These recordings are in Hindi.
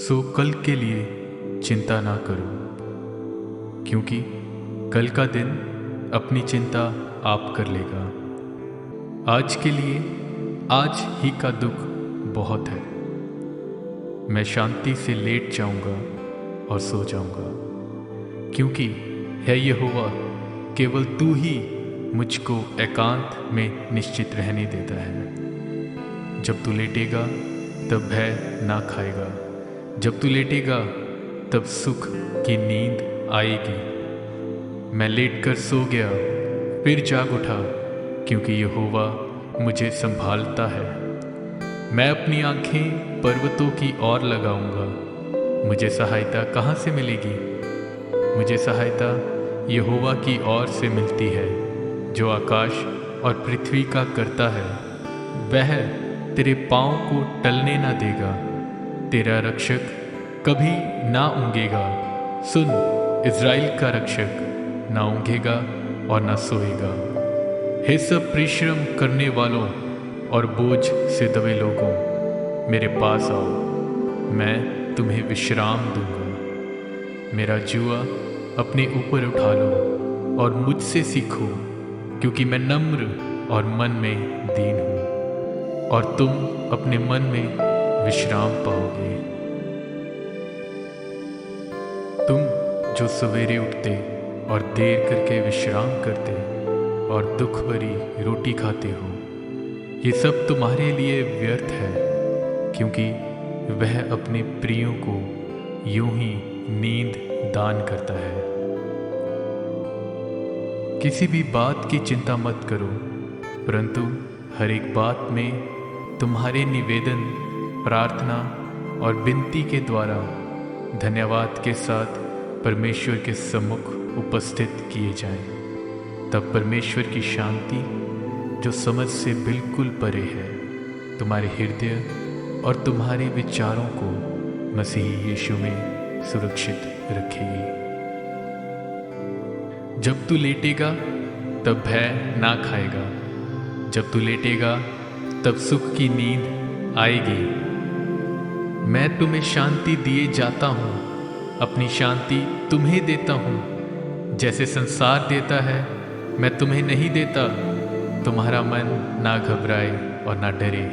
सो कल के लिए चिंता ना करो, क्योंकि कल का दिन अपनी चिंता आप कर लेगा। आज के लिए आज ही का दुख बहुत है। मैं शांति से लेट जाऊंगा और सो जाऊंगा, क्योंकि है यहोवा केवल तू ही मुझको एकांत में निश्चित रहने देता है। जब तू लेटेगा तब भय ना खाएगा, जब तू लेटेगा तब सुख की नींद आएगी। मैं लेटकर सो गया, फिर जाग उठा, क्योंकि यहोवा मुझे संभालता है। मैं अपनी आंखें पर्वतों की ओर लगाऊंगा। मुझे सहायता कहाँ से मिलेगी? मुझे सहायता यहोवा की ओर से मिलती है, जो आकाश और पृथ्वी का करता है। वह तेरे पाँव को टलने ना देगा, तेरा रक्षक कभी ना ऊँघेगा। सुन, इज़राइल का रक्षक ना ऊँघेगा और ना सोएगा। हे सब परिश्रम करने वालों और बोझ से दबे लोगों, मेरे पास आओ, मैं तुम्हें विश्राम दूंगा। मेरा जुआ अपने ऊपर उठा लो और मुझसे सीखो, क्योंकि मैं नम्र और मन में दीन हूँ, और तुम अपने मन में विश्राम पाओगे। तुम जो सवेरे उठते और देर करके विश्राम करते और दुख भरी रोटी खाते हो, ये सब तुम्हारे लिए व्यर्थ है, क्योंकि वह अपने प्रियों को यूं ही नींद दान करता है। किसी भी बात की चिंता मत करो, परंतु हर एक बात में तुम्हारे निवेदन, प्रार्थना और विनती के द्वारा धन्यवाद के साथ परमेश्वर के सम्मुख उपस्थित किए जाएं। तब परमेश्वर की शांति, जो समझ से बिल्कुल परे है, तुम्हारे हृदय और तुम्हारे विचारों को मसीह यीशु में सुरक्षित रखेगी। जब तू लेटेगा तब भय ना खाएगा, जब तू लेटेगा तब सुख की नींद आएगी। मैं तुम्हें शांति दिए जाता हूँ, अपनी शांति तुम्हें देता हूँ। जैसे संसार देता है, मैं तुम्हें नहीं देता। तुम्हारा मन ना घबराए और ना डरे,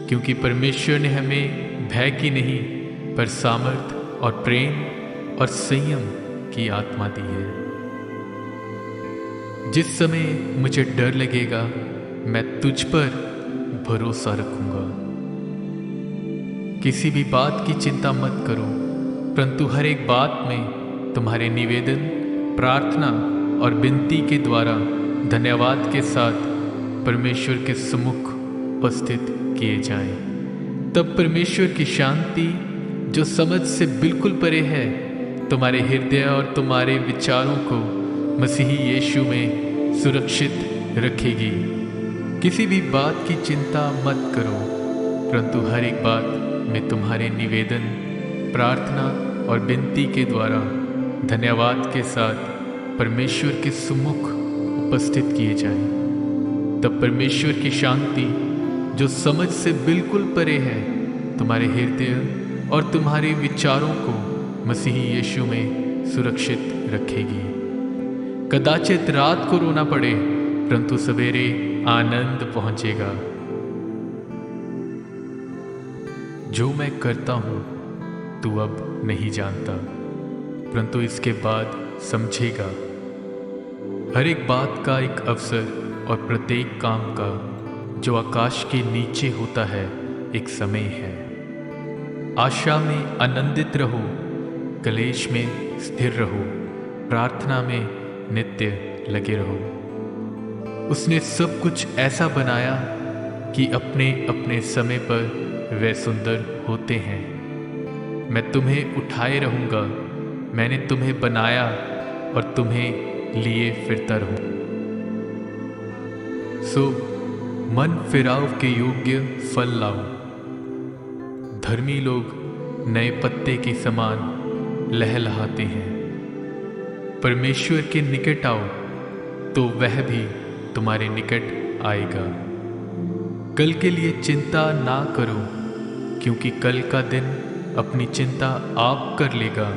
क्योंकि परमेश्वर ने हमें भय की नहीं, पर सामर्थ और प्रेम और संयम की आत्मा दी है। जिस समय मुझे डर लगेगा, मैं तुझ पर भरोसा रखूंगा। किसी भी बात की चिंता मत करो, परंतु हर एक बात में तुम्हारे निवेदन, प्रार्थना और विनती के द्वारा धन्यवाद के साथ परमेश्वर के सम्मुख उपस्थित किए जाएं। तब परमेश्वर की शांति, जो समझ से बिल्कुल परे है, तुम्हारे हृदय और तुम्हारे विचारों को मसीही यीशु में सुरक्षित रखेगी। किसी भी बात की चिंता मत करो, परंतु हर एक बात में तुम्हारे निवेदन, प्रार्थना और विनती के द्वारा धन्यवाद के साथ परमेश्वर के सम्मुख उपस्थित किए जाएं। तब परमेश्वर की शांति, जो समझ से बिल्कुल परे है, तुम्हारे हृदय और तुम्हारे विचारों को मसीही यीशु में सुरक्षित रखेगी। कदाचित रात को रोना पड़े, परंतु सवेरे आनंद पहुंचेगा। जो मैं करता हूं तू अब नहीं जानता, परंतु इसके बाद समझेगा। हर एक बात का एक अवसर और प्रत्येक काम का, जो आकाश के नीचे होता है, एक समय है। आशा में आनंदित रहो, कलेश में स्थिर रहो, प्रार्थना में नित्य लगे रहो। उसने सब कुछ ऐसा बनाया कि अपने अपने समय पर वे सुंदर होते हैं। मैं तुम्हें उठाए रहूंगा, मैंने तुम्हें बनाया और तुम्हें लिए फिरता रहूं। सो मन फिराव के योग्य फल लाओ। धर्मी लोग नए पत्ते के समान लहलहाते हैं। परमेश्वर के निकट आओ, तो वह भी तुम्हारे निकट आएगा। कल के लिए चिंता ना करो, क्योंकि कल का दिन अपनी चिंता आप कर लेगा।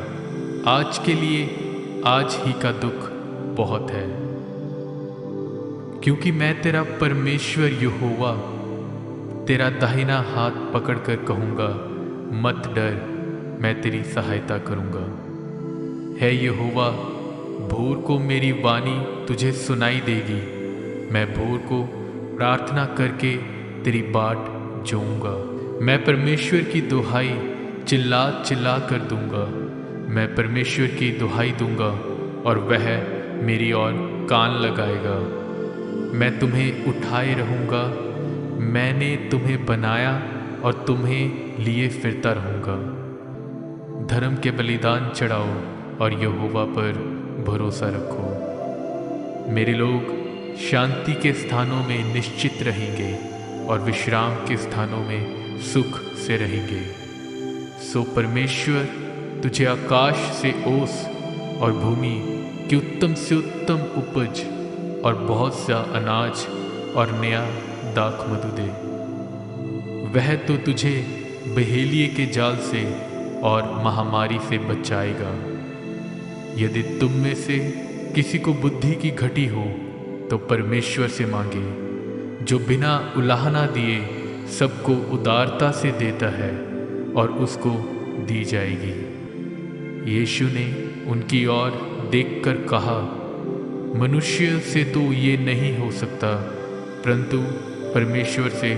आज के लिए आज ही का दुख बहुत है। क्योंकि मैं तेरा परमेश्वर यहोवा तेरा दाहिना हाथ पकड़कर कहूँगा, मत डर, मैं तेरी सहायता करूँगा। है यहोवा, भोर को मेरी वाणी तुझे सुनाई देगी। मैं भोर को प्रार्थना करके तेरी बाट जोऊंगा। मैं परमेश्वर की दुहाई चिल्ला चिल्ला कर दूंगा। मैं परमेश्वर की दुहाई दूंगा और वह मेरी ओर कान लगाएगा। मैं तुम्हें उठाए रहूंगा, मैंने तुम्हें बनाया और तुम्हें लिए फिरता रहूंगा। धर्म के बलिदान चढ़ाओ और यहोवा पर भरोसा रखो। मेरे लोग शांति के स्थानों में निश्चित रहेंगे और विश्राम के स्थानों में सुख से रहेंगे। सो परमेश्वर तुझे आकाश से ओस और भूमि की उत्तम से उत्तम उपज और बहुत सा अनाज और नया दाख मधु दे। वह तो तुझे बहेलिए के जाल से और महामारी से बचाएगा। यदि तुम में से किसी को बुद्धि की घटी हो तो परमेश्वर से मांगे, जो बिना उलाहना दिए सबको उदारता से देता है, और उसको दी जाएगी। यीशु ने उनकी ओर देखकर कहा, मनुष्य से तो ये नहीं हो सकता, परंतु परमेश्वर से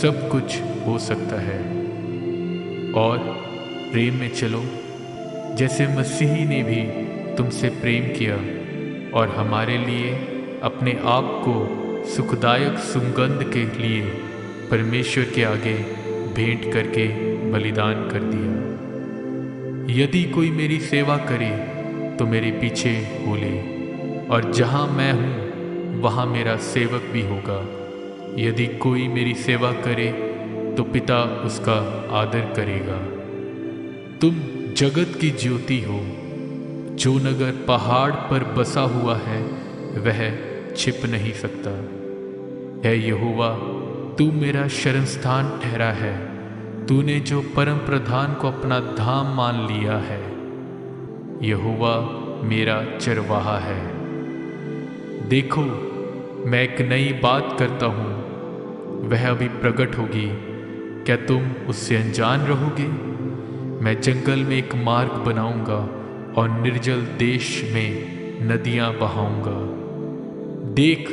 सब कुछ हो सकता है। और प्रेम में चलो, जैसे मसीही ने भी तुमसे प्रेम किया और हमारे लिए अपने आप को सुखदायक सुगंध के लिए परमेश्वर के आगे भेंट करके बलिदान कर दिया। यदि कोई मेरी सेवा करे तो मेरे पीछे हो ले, और जहाँ मैं हूँ वहाँ मेरा सेवक भी होगा। यदि कोई मेरी सेवा करे तो पिता उसका आदर करेगा। तुम जगत की ज्योति हो। जो नगर पहाड़ पर बसा हुआ है वह छिप नहीं सकता। है यहोवा, तू मेरा शरणस्थान ठहरा है। तूने जो परम प्रधान को अपना धाम मान लिया है। यहोवा मेरा चरवाहा है। देखो, मैं एक नई बात करता हूँ, वह अभी प्रकट होगी, क्या तुम उससे अनजान रहोगे? मैं जंगल में एक मार्ग बनाऊंगा और निर्जल देश में नदियां बहाऊंगा। देख,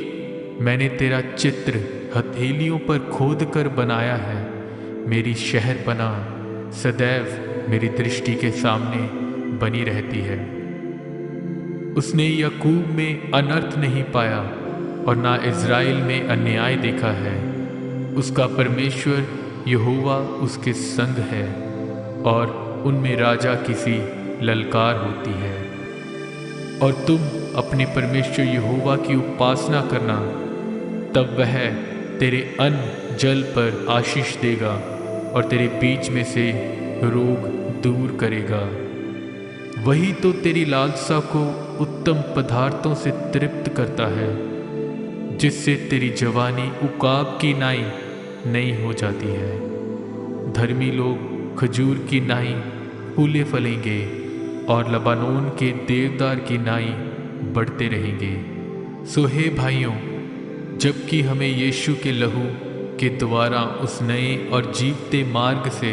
मैंने तेरा चित्र हथेलियों पर खोद कर बनाया है। मेरी शहरपना सदैव मेरी दृष्टि के सामने बनी रहती है। उसने याकूब में अनर्थ नहीं पाया और ना इज़राइल में अन्याय देखा है। उसका परमेश्वर यहोवा उसके संग है और उनमें राजा किसी ललकार होती है। और तुम अपने परमेश्वर यहोवा की उपासना करना, तब वह तेरे अन्न जल पर आशीष देगा और तेरे बीच में से रोग दूर करेगा। वही तो तेरी लालसा को उत्तम पदार्थों से तृप्त करता है, जिससे तेरी जवानी उकाब की नाई नई हो जाती है। धर्मी लोग खजूर की नाई फूले फलेंगे और लबानोन के देवदार की नाई बढ़ते रहेंगे। सो हे भाइयों, जबकि हमें यीशु के लहू के द्वारा उस नए और जीवते मार्ग से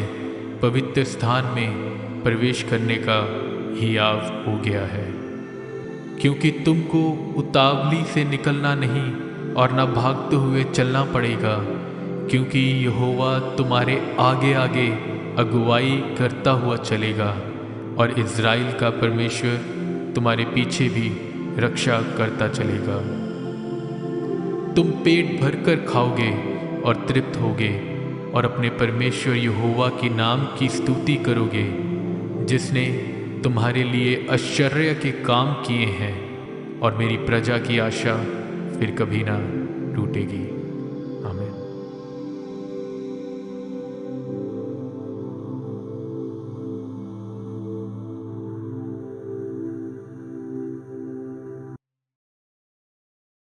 पवित्र स्थान में प्रवेश करने का हियाव हो गया है, क्योंकि तुमको उतावली से निकलना नहीं और न भागते हुए चलना पड़ेगा, क्योंकि यहोवा तुम्हारे आगे आगे अगुवाई करता हुआ चलेगा और इज़राइल का परमेश्वर तुम्हारे पीछे भी रक्षा करता चलेगा। तुम पेट भरकर खाओगे और तृप्त होगे और अपने परमेश्वर यहोवा की नाम की स्तुति करोगे, जिसने तुम्हारे लिए आश्चर्य के काम किए हैं, और मेरी प्रजा की आशा फिर कभी ना टूटेगी।